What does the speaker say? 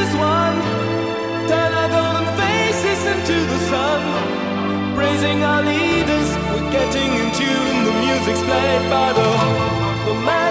as one. Turn our golden faces into the sun. Praising our leaders, we're getting in tune. The music's played by the man.